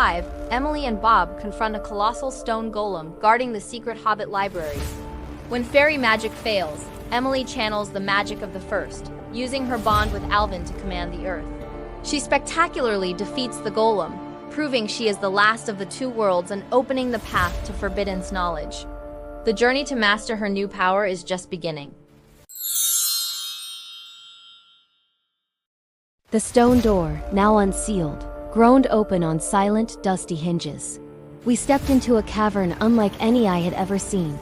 5, Emily and Bob confront a colossal stone golem guarding the secret Hobbit libraries. When fairy magic fails, Emily channels the magic of the First, using her bond with Alvin to command the Earth. She spectacularly defeats the golem, proving she is the last of the two worlds and opening the path to Forbidden's knowledge. The journey to master her new power is just beginning. The stone door, now unsealed, groaned open on silent, dusty hinges. We stepped into a cavern unlike any I had ever seen.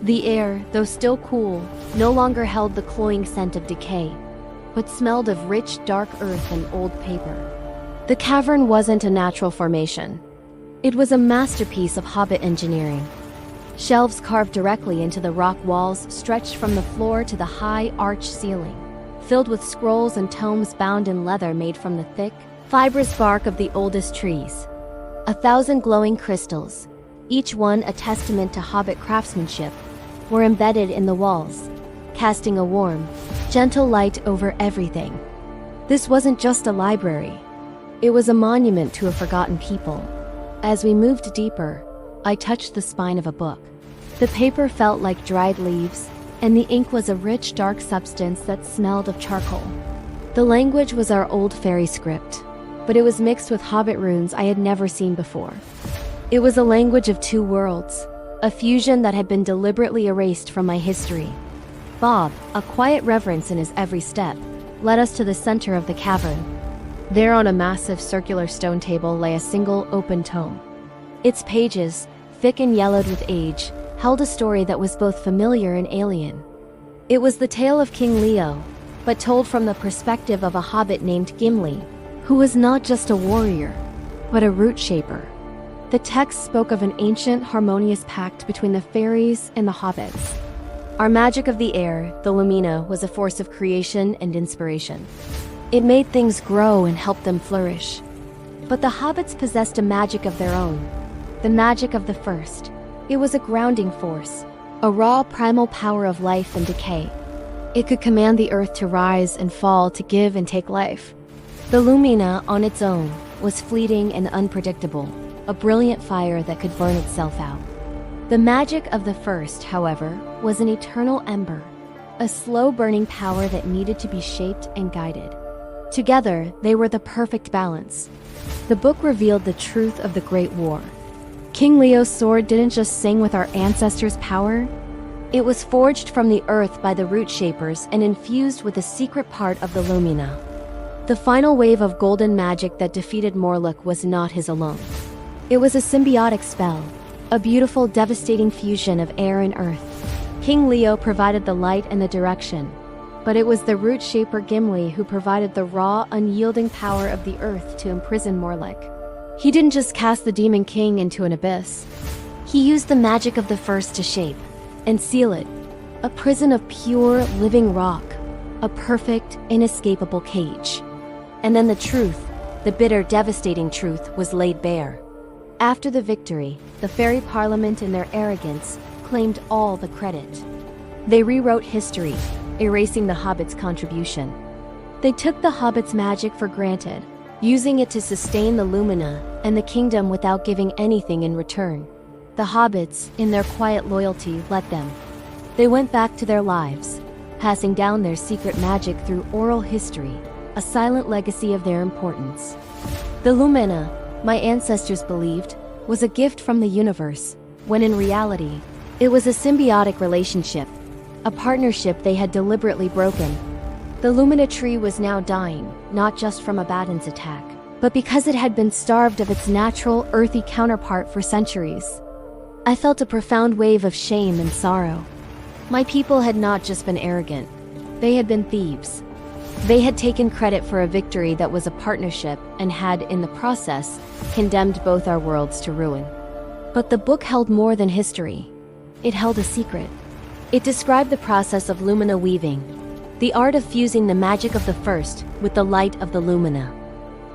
The air, though still cool, no longer held the cloying scent of decay, but smelled of rich, dark earth and old paper. The cavern wasn't a natural formation. It was a masterpiece of Hobbit engineering. Shelves carved directly into the rock walls stretched from the floor to the high, arched ceiling, filled with scrolls and tomes bound in leather made from the thick, fibrous bark of the oldest trees. 1,000 glowing crystals, each one a testament to Hobbit craftsmanship, were embedded in the walls, casting a warm, gentle light over everything. This wasn't just a library. It was a monument to a forgotten people. As we moved deeper, I touched the spine of a book. The paper felt like dried leaves, and the ink was a rich, dark substance that smelled of charcoal. The language was our old fairy script, but it was mixed with Hobbit runes I had never seen before. It was a language of two worlds, a fusion that had been deliberately erased from my history. Bob, a quiet reverence in his every step, led us to the center of the cavern. There on a massive circular stone table lay a single open tome. Its pages, thick and yellowed with age, held a story that was both familiar and alien. It was the tale of King Leo, but told from the perspective of a hobbit named Gimli, who was not just a warrior, but a root shaper. The text spoke of an ancient, harmonious pact between the fairies and the hobbits. Our magic of the air, the Lumina, was a force of creation and inspiration. It made things grow and helped them flourish. But the hobbits possessed a magic of their own, the magic of the First. It was a grounding force, a raw, primal power of life and decay. It could command the earth to rise and fall, to give and take life. The Lumina, on its own, was fleeting and unpredictable, a brilliant fire that could burn itself out. The magic of the First, however, was an eternal ember, a slow-burning power that needed to be shaped and guided. Together, they were the perfect balance. The book revealed the truth of the Great War. King Leo's sword didn't just sing with our ancestors' power. It was forged from the earth by the root shapers and infused with a secret part of the Lumina. The final wave of golden magic that defeated Morlock was not his alone. It was a symbiotic spell, a beautiful, devastating fusion of air and earth. King Leo provided the light and the direction, but it was the root shaper Gimli who provided the raw, unyielding power of the earth to imprison Morlock. He didn't just cast the Demon King into an abyss. He used the magic of the First to shape and seal it, a prison of pure, living rock, a perfect, inescapable cage. And then the truth, the bitter, devastating truth, was laid bare. After the victory, the Fairy Parliament in their arrogance claimed all the credit. They rewrote history, erasing the Hobbits' contribution. They took the Hobbits' magic for granted, using it to sustain the Lumina and the kingdom without giving anything in return. The Hobbits, in their quiet loyalty, let them. They went back to their lives, passing down their secret magic through oral history, a silent legacy of their importance. The Lumina, my ancestors believed, was a gift from the universe, when in reality, it was a symbiotic relationship, a partnership they had deliberately broken. The Lumina tree was now dying, not just from Abaddon's attack, but because it had been starved of its natural, earthy counterpart for centuries. I felt a profound wave of shame and sorrow. My people had not just been arrogant, they had been thieves. They had taken credit for a victory that was a partnership and had, in the process, condemned both our worlds to ruin. But the book held more than history. It held a secret. It described the process of Lumina weaving, the art of fusing the magic of the First with the light of the Lumina.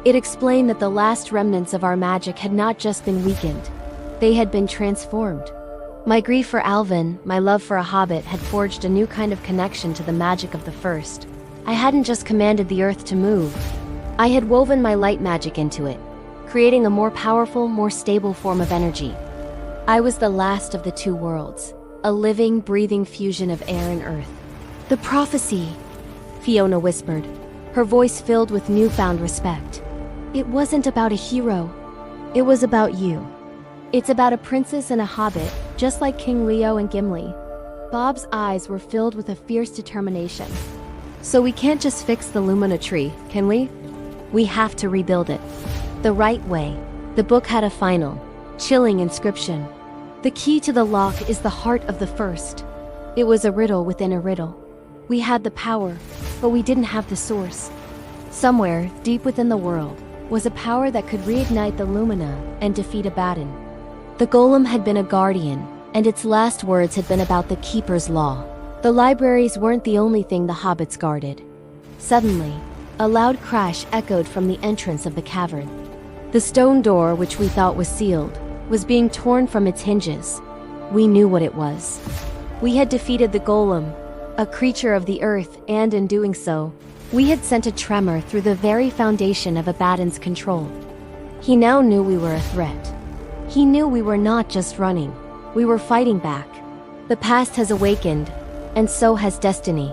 It explained that the last remnants of our magic had not just been weakened, they had been transformed. My grief for Alvin, my love for a hobbit, had forged a new kind of connection to the magic of the First. I hadn't just commanded the earth to move. I had woven my light magic into it, creating a more powerful, more stable form of energy. I was the last of the two worlds, a living, breathing fusion of air and earth. The prophecy, Fiona whispered, her voice filled with newfound respect. It wasn't about a hero. It was about you. It's about a princess and a hobbit, just like King Leo and Gimli. Bob's eyes were filled with a fierce determination. So we can't just fix the Lumina tree, can we? We have to rebuild it. The right way. The book had a final, chilling inscription. The key to the lock is the heart of the first. It was a riddle within a riddle. We had the power, but we didn't have the source. Somewhere, deep within the world, was a power that could reignite the Lumina and defeat Abaddon. The golem had been a guardian, and its last words had been about the Keeper's Law. The libraries weren't the only thing the hobbits guarded. Suddenly, a loud crash echoed from the entrance of the cavern. The stone door, which we thought was sealed, was being torn from its hinges. We knew what it was. We had defeated the golem, a creature of the earth, and in doing so, we had sent a tremor through the very foundation of Abaddon's control. He now knew we were a threat. He knew we were not just running. We were fighting back. The past has awakened, and so has destiny.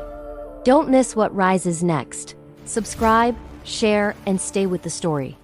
Don't miss what rises next. Subscribe, share, and stay with the story.